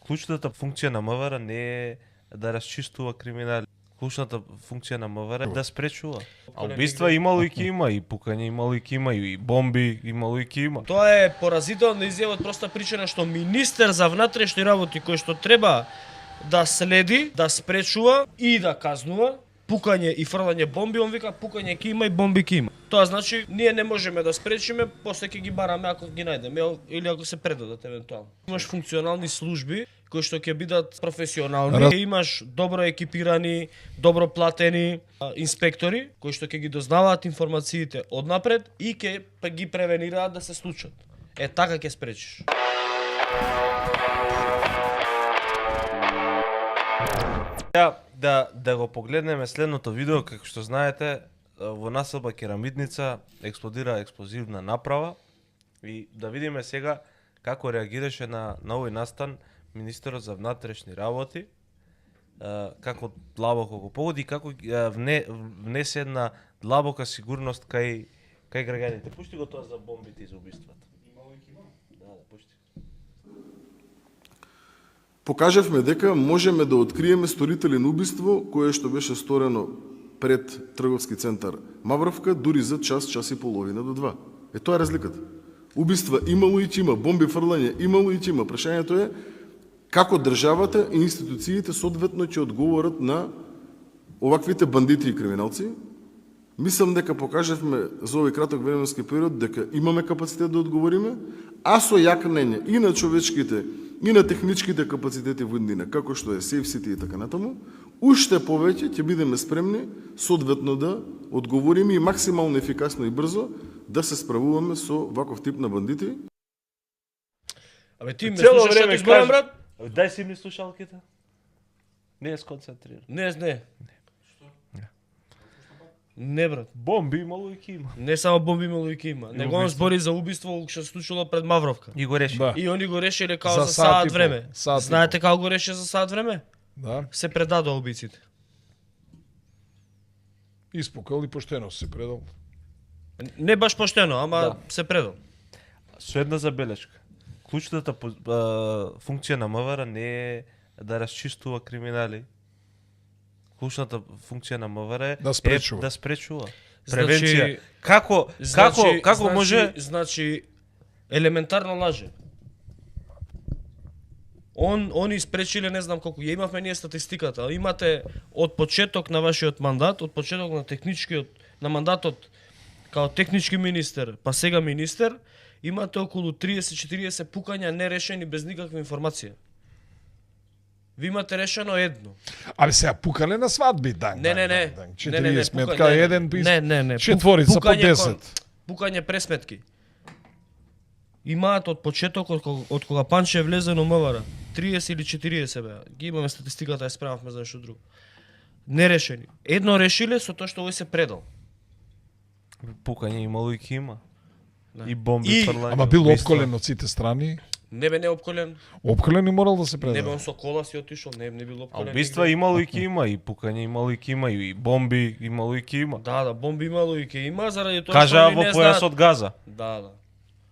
Клучната функција на МВР не е да расчистува криминали. Клучната функција на МВР е да спречува. А убиства имало и ќе има, и пукање имало и ќе има, и бомби имало и ќе има. Тоа е поразителна изјава од проста причина што министер за внатрешни работи кој што треба да следи, да спречува и да казнува пукање и фрлање бомби, он вика пукање ќе има и бомби ќе има. Тоа значи ние не можеме да спречиме, после ќе ги бараме ако ги најдеме или ако се предадат евентуално. Имаш функционални служби кои што ќе бидат професионални, имаш добро екипирани, добро платени инспектори кои што ќе ги дознаваат информациите однапред и ќе ги превенираат да се случат. Е така ќе спречиш. Да го погледнеме следното видео, како што знаете, во населба Керамидница експлодира експлозивна направа и да видиме сега како реагираше на овој настан министерот за внатрешни работи, како длабоко го погоди и како внесе една длабока сигурност кај граѓаните. Пушти го тоа за бомбите и за убиствата. Да, пушти. Покажавме дека можеме да откриеме сторители на убиство кое што беше сторено пред трговски центар Мавровка дури за час и половина до 2. Тоа е разликата. Убиства имало и ќе има, бомби фрлање имало и ќе има. Прашањето е како државата и институциите соодветно ќе одговорат на оваквите бандити и криминалци. Мислам дека покажавме за овој краток временски период дека имаме капацитет да одговориме, а со јакнење и на човечките и на техничките капацитети во иднина, како што е Safe City и така натаму, уште повеќе ќе бидеме спремни соодветно да одговориме и максимално ефикасно и брзо да се справуваме со ваков тип на бандити. Абе ти ме слушаш што ти зборам, брат? Дај си ми слушалките. Не е сконцентриран. Не. Не, брат. Бомби имало и ќе има. Не само бомби имало и ќе има. Него он збори за убиство што се случило пред Мавровка. И го реши. Да. И они го решиле као За за саат и пол. време. Саат и Знаете како го реши за саат време? Да. Се предадоа убиците. Испукал и поштено се предал. Не баш поштено, ама Да. се предал. Со една забелешка. Клучната функција на МВР не е да расчистува криминали. Клучната функција на МВР Да спречува. е да спречува. Значи- Превенција. Како може Значи елементарно лаже. Они спречиле не знам колку. Ја имавме ние статистиката. Имате од почеток на вашиот мандат, од почеток на мандатот као технички министер, па сега министер, имате околу 30-40 пукања нерешени без никаква информација. Ви имате решено едно. Абе сега пукале на свадби, дан. Не. 40 метка, пукање- еден пис. Не. Четворица по Пукање 10. Пукање пресметки. Имаат од почеток од кога Панче влезе на МВР 30 или 40 беа. Ги имаме статистиката, ја спремавме за нешто друго. Нерешени. Едно решиле со тоа што овој се предал. пукање имало и ќе има. Да. И бомби И- фрлање. Ама бил убиства. опколен од сите страни. Не бе неопколен, Опколен и морал да се не бе предаде. он со кола си отишол, не бил А опколен. убиства нигде. имало и ќе има, и пукање имало и ќе има, и бомби имало и ќе има. Да, бомби имало и ќе има заради тоа Кажа они во не појасот Газа. Да.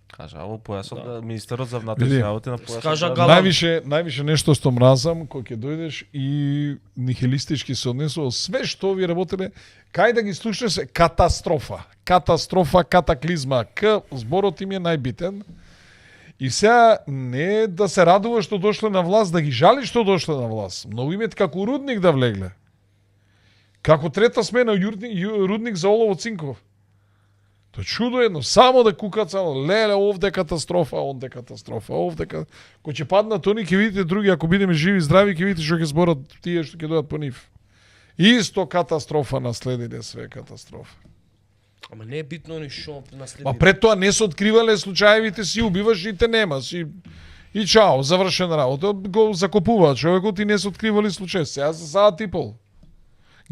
Кажа во појасот, Да. министерот за Види. внатрешни работи на појасот Кажа Газа. Галам. Највише нешто што мразам кога ќе дојдеш и нихилистички се однесува све што ви работеле, кај да ги слушнеш се катастрофа. Катастрофа, катаклизма. Зборот им е најбитен. И сега не е да се радува што дошле на власт, да ги жали што дошле на власт. Многу имет како рудник да влегле. Како трета смена рудник за олово цинков. Тоа чудо едно, само да кукат само, леле, овде катастрофа, онде катастрофа, овде катастрофа. Кој ќе паднат они, ќе видите други, ако бидеме живи и здрави, ќе видите што ќе зборат тие што ќе дојдат по нив. Исто катастрофа наследиле, све катастрофа. Ама не е битно ни шо наследи. Па пред тоа не се откривале случаевите, си убиваш и те нема, си и чао, завршена работа, го закопуваат човекот и не се откривали случаи. Сега за саат и пол.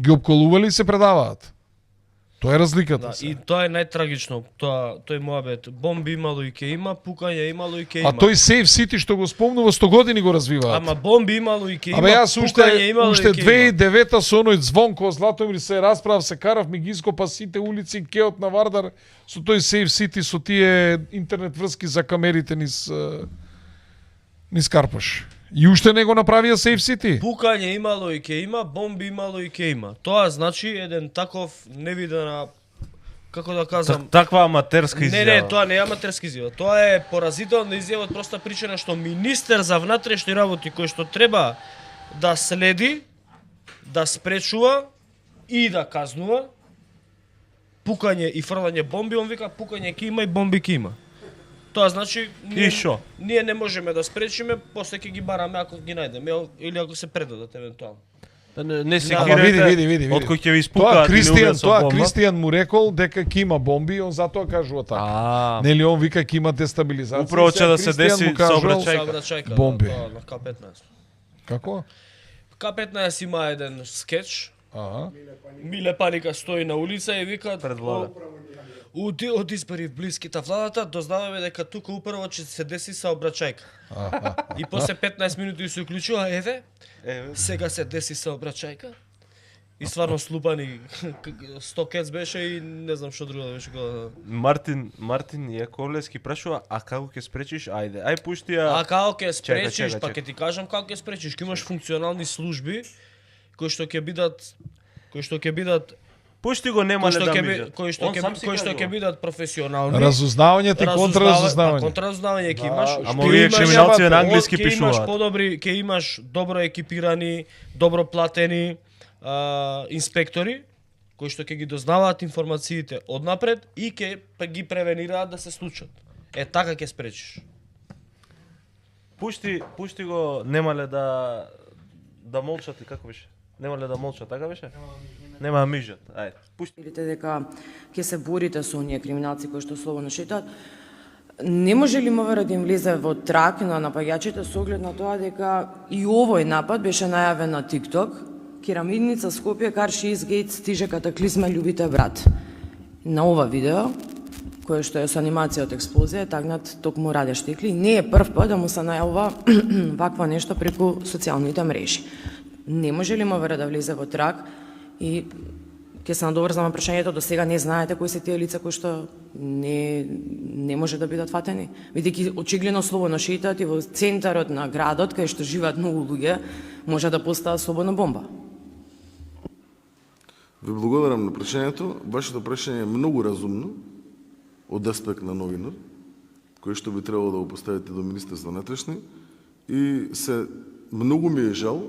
Ги обколували и се предаваат. Тоа е разликата. Да, сега. и тоа е најтрагично. Тој моабет. Бомби имало и ќе има, пукање имало и ќе има. А тој Safe City што го спомнува 100 години го развиваат. Ама бомби имало и ќе има. Абе јас пукање имало уште и ќе има. 2009 со оној Звонко Златомир се расправ, се карав, ми ги ископа сите улици, кеот на Вардар со тој Safe City, со тие интернет врски за камерите низ Карпаш. И уште не го направија Safe City. Пукање имало и ќе има, бомби имало и ќе има. Тоа значи еден таков невидена, како да кажам, Таква аматерска изјава. Не, тоа не е аматерска изјава. Тоа е поразителна изјава од проста причина што министер за внатрешни работи кој што треба да следи, да спречува и да казнува пукање и фрлање бомби, он вика пукање ќе има и бомби ќе има. Тоа значи И шо? ние не можеме да спречиме, после ќе ги бараме ако ги најдеме или ако се предадат евентуално. Не се Ама види. од кој ќе ви Тоа испукаат или убијат со бомба. Кристијан му рекол дека ќе има бомби, он затоа кажува така. Нели он вика ќе има дестабилизација. Управо ќе да се Кристијан деси му кажал, Сообраќајка, бомби. тоа на К15. Како? К15 има еден скеч. Ага. Миле Паника стои на улица и вика Пред влада. Од избори в блиските владата дознаваме дека тука управо ќе се деси саобраќајка. И после 15 минути се уклучува, еве, сега се деси саобраќајка. И стварно слупани 100 кец беше и не знам што друго да беше кога. Мартин Јаковлевски прашува, а како ќе спречиш? Ајде пушти ја. А како ќе спречиш, чека. па ќе ти кажам како ќе спречиш, ќе имаш функционални служби кои што ќе бидат Пушти го нема да мижат. кои што ќе бидат професионални. Разузнавањето и контраразузнавање. Контраразузнавање ќе имаш. Ама овие криминалци на англиски Ќе имаш пишуваат. ќе имаш добро екипирани, добро платени инспектори кои што ќе ги дознаваат информациите однапред и ќе ги превенираат да се случат. Така ќе спречиш. Пушти го немале да молчат и како беше? Немале да молчат, така беше? Нема да мижат. Ајде, пушти. Видите дека ќе се борите со оние криминалци кои што слободно шетаат. Не може ли МВР да им влезе во трак на напаѓачите со оглед на тоа дека и овој напад беше најавен на TikTok, Керамидница Скопје Карши Изгейт стиже катаклизма љубите брат. На ова видео, кое што е со анимација од експлозија, е тагнат токму Раде Штекли, не е прв пат да му се најавува ваква нешто преку социјалните мрежи. Не може ли МВР да влезе во трак и ќе се надоврзам на прашањето, до сега не знаете кои се тие лица кои што не може да бидат фатени, бидејќи очигледно слободно шетаат и во центарот на градот кај што живеат многу луѓе, може да постават слободна бомба. Ви благодарам на прашањето. Вашето прашање е многу разумно од аспект на новинар, кој што би требало да го поставите до Министерство внатрешни, и се многу ми е жал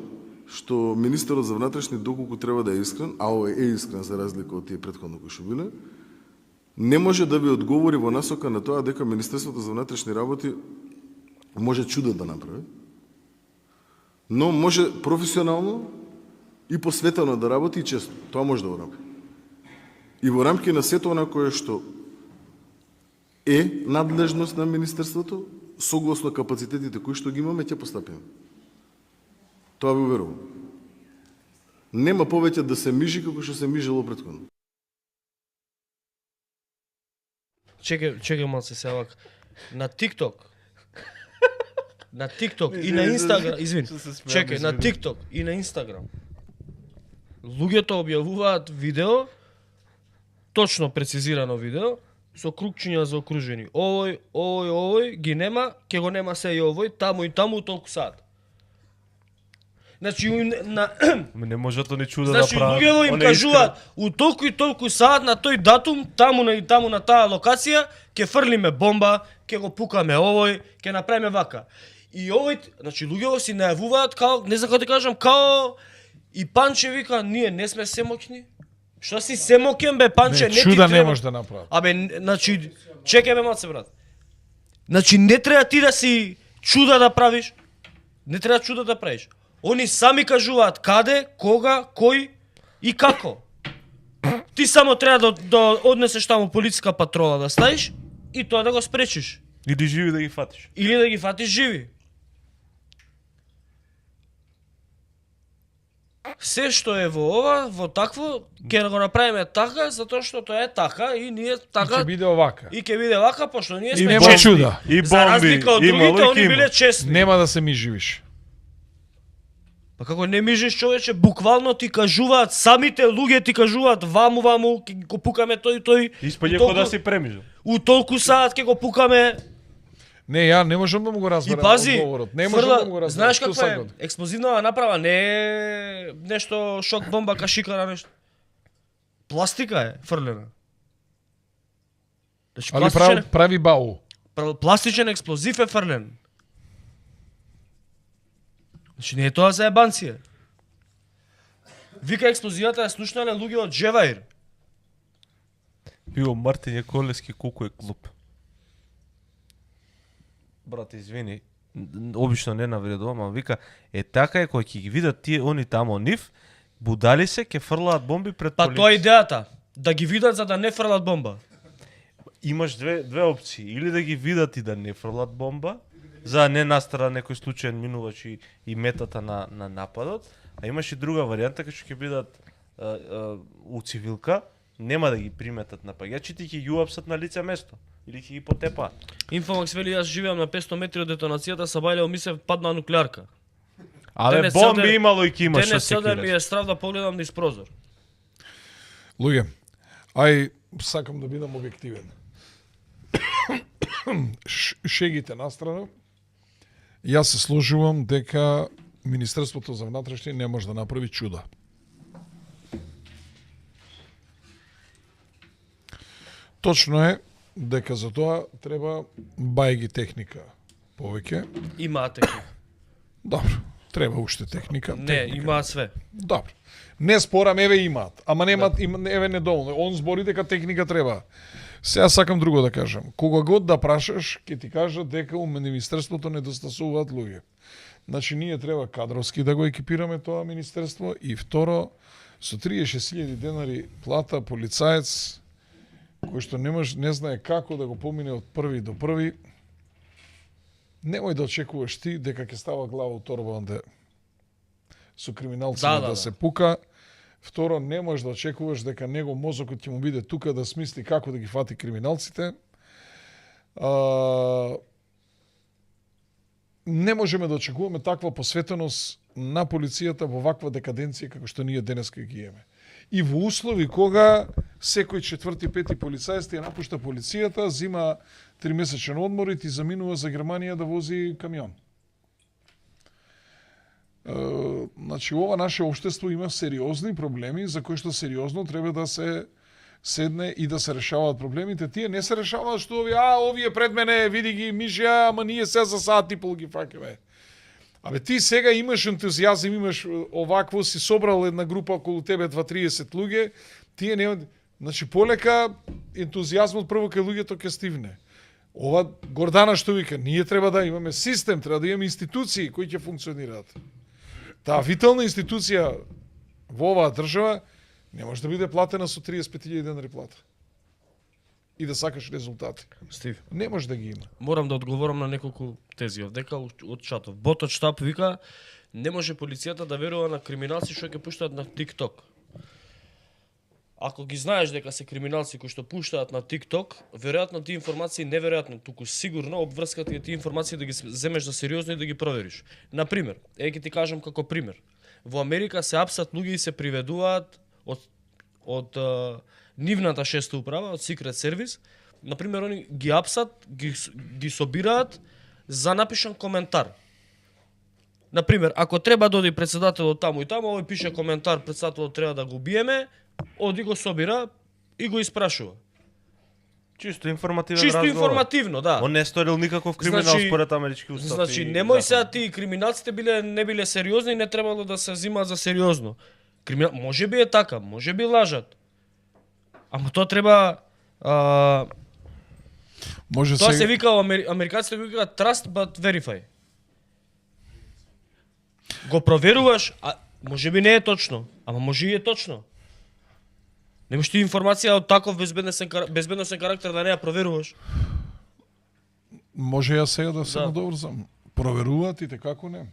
што министерот за внатрешни, доколку треба да е искрен, а овој е искрен за разлика од тие претходно кои што биле, не може да ви одговори во насока на тоа дека Министерството за внатрешни работи може чудо да направи, но може професионално и посветено да работи и често. Тоа може да го направи. И во рамки на сето она кое што е надлежност на Министерството, согласно капацитетите кои што ги имаме, ќе постапиме. Тоа ви уверувам. Нема повеќе да се мижи како што се мижило претходно. Чекај малце се вака. На TikTok и на Instagram, извини. Чекај, на TikTok и на Instagram. Луѓето објавуваат видео, точно прецизирано видео, со кругчиња заокружени. Овој ги нема, ќе го нема се и овој, таму и таму толку саат. Значи Не може да не чуда да значи прави. луѓето им кажуваат у толку и толку саат на тој датум, таму на таа локација ќе фрлиме бомба, ќе го пукаме овој, ќе направиме вака. И овој, значи луѓето си најавуваат као, не знам како да кажам, као и Панче вика, ние не сме семоќни. Што си семоќен бе, Панче, не ти чуда треба. не може да направи. Абе, значи, чекај ме малце, брат. Значи, не треба ти да си чуда да правиш. Не треба чуда да правиш. Они сами кажуваат каде, кога, кој и како. Ти само треба да однесеш таму полициска патрола да ставиш и тоа да го спречиш. Или живи да ги фатиш. Или да ги фатиш живи. Се што е во ова, во такво, ќе го направиме така, затоа што тоа е така и ние така... Ќе биде овака. И ќе биде вака, пошто ние И сме нема честни. чуда. И За разлика од имало другите, и они има. биле честни. Нема да се ми живиш. Па како не мижиш, човече, буквално ти кажуваат, самите луѓе ти кажуваат, ваму, ќе го пукаме тој. Испаѓа У толку- да си премижал. У толку саат ќе го пукаме. Не, ја не можам да му го И разберам пази, одговорот. Не можам да му го разберам. знаеш Што каква е сакат? експлозивна направа, не е нешто шок бомба, кашикара, нешто. Пластика е фрлена. Значи, Али прави бау. пластичен експлозив е фрлен. Значи не е тоа за ебанција. Вика експлозивата е слушнале луѓе од Джеваир. Био Мартин Јаколевски колку е глуп. Брат, извини, обично не навредувам, ама вика, така е кој ќе ги видат тие они тамо нив, будали се ќе фрлаат бомби пред Па полиција. тоа е идејата, да ги видат за да не фрлат бомба. Имаш две опции, или да ги видат и да не фрлат бомба, за да не настара некој случаен минувач и метата на нападот, а имаш и друга варијанта кај што ќе бидат у цивилка, нема да ги приметат напаѓачите и ќе ги уапсат на лице место или ќе ги потепаат. Инфомакс вели, јас живеам на 500 метри од детонацијата, Сабајлео мислев падна нуклеарка. Абе, Денес бомби седе- имало и ќе има што Денес се седам ми киреш. е страв да погледам низ прозор. Луѓе, ај сакам да бидам објективен. Шегите настрана, јас се сложувам дека Министерството за внатрешни не може да направи чуда. Точно е дека за тоа треба бајги техника повеќе. Имаат техника. Добро, треба уште техника. Не, техника. имаат све. Добро. Не спорам, еве имаат, ама немаат, еве недоволно. Он збори дека техника треба. Сега сакам друго да кажам. Кога год да прашаш, ќе ти кажат дека у министерството недостасуваат луѓе. Значи ние треба кадровски да го екипираме тоа министерство и второ со 36.000 денари плата полицаец кој што не знае како да го помине од први до први. Немој да очекуваш ти дека ќе става глава у торба онде со криминалците да се пука. Второ, не можеш да очекуваш дека него мозокот ќе му биде тука да смисли како да ги фати криминалците. Не можеме да очекуваме таква посветеност на полицијата во ваква декаденција како што ние денеска ги имаме. И во услови кога секој четврти, пети полицајец ти ја напушта полицијата, зима 3-месечен одмор и ти заминува за Германија да вози камион. Значи, ова наше општество има сериозни проблеми за кои што сериозно треба да се седне и да се решаваат проблемите. Тие не се решаваат што овие пред мене, види ги мижја, ама ние се за саат и пол ги факеме. Абе ти сега имаш ентузијазм, имаш овакво, си собрал една група околу тебе 2-30 луѓе, тие не... Значи полека ентузијазмот прво кај луѓето ќе стивне. Ова Гордана што вика, ние треба да имаме систем, треба да имаме институции кои ќе функционираат. Таа витална институција во оваа држава не може да биде платена со 35.000 денари плата. И да сакаш резултати. Стив, Не може да ги има. морам да одговорам на неколку тези овдека од чатов. Ботот штаб вика, не може полицијата да верува на криминалци што ќе пуштаат на TikTok. Ако ги знаеш дека се криминалци кои што пуштаат на TikTok, веројатно тие информации, неверојатно, туку сигурно обврскат тие информации да ги земеш за сериозно и да ги провериш. Например, ќе ти кажам како пример. Во Америка се апсат луѓе и се приведуваат од нивната шеста управа, од Secret Service. Например, они ги апсат, ги собираат за напишан коментар. Например, ако треба да оди председателот таму и таму, овој пише коментар, председателот треба да го убиеме, оди го собира и го испрашува. Чисто информативен Чисто разговор. информативно, да. Он не сторил никаков криминал според амерички устав. Значи, и немој закон. сега ти криминалците не биле сериозни и не требало да се взимаат за сериозно. Може би е така, може би лажат. Ама тоа треба... Може Тоа се вика, американците го викаат trust but verify. Го проверуваш, а може би не е точно, ама може и е точно. Немаш ти информација од таков безбедносен карактер да не ја проверуваш. Може ја сега да се Да. надоврзам. Проверуваат и како не.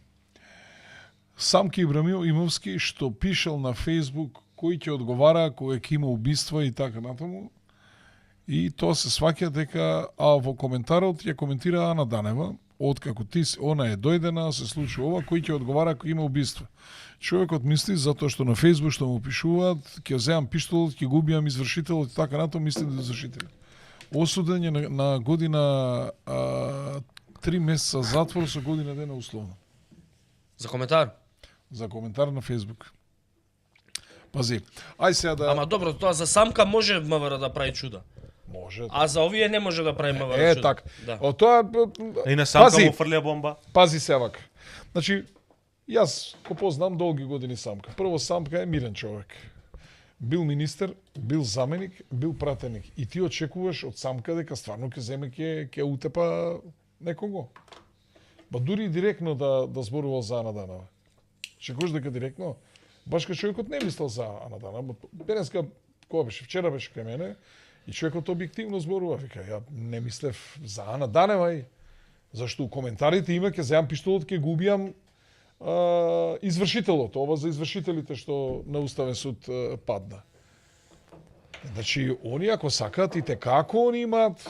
Самки Ибрамимовски што пишел на Facebook кој ќе одговара кој ќе има убиства и така натаму. И тоа се сваќа дека во коментарот ја коментира Ана Данева, откако она е дојдена, се случи ова, кој ќе одговара кој има убиства. Човекот мисли затоа што на Facebook што му пишуваат, ќе земам пиштолот, ќе го убијам извршителот и така натаму, мисли да извршител. Осуден е на година 3 месеца затвор со година дена условно. За коментар. За коментар на Facebook. Пази, ај сега да... Ама добро, тоа за самка може МВР да прави чуда. Може. А за овие не може да прави МВР чуда. така. Да. О, тоа... И на самка Пази. му фрлија бомба. Пази се вака. Значи, јас го познам долги години Самка. Прво, Самка е мирен човек. Бил министер, бил заменик, бил пратеник. И ти очекуваш од Самка дека стварно ќе земе ќе утепа некого. Ба дури и директно да зборува за Ана Данова. Чекуваш дека директно? Баш кај човекот не мислел за Ана Данова. Денеска, кога беше? Вчера беше кај мене. И човекот објективно зборува. Вика, ја не мислев за Ана Данева и зашто у коментарите има ќе земам пиштолот, ќе го убијам извршителот, ова за извршителите што на Уставен суд падна. Значи, они ако сакаат и те како они имаат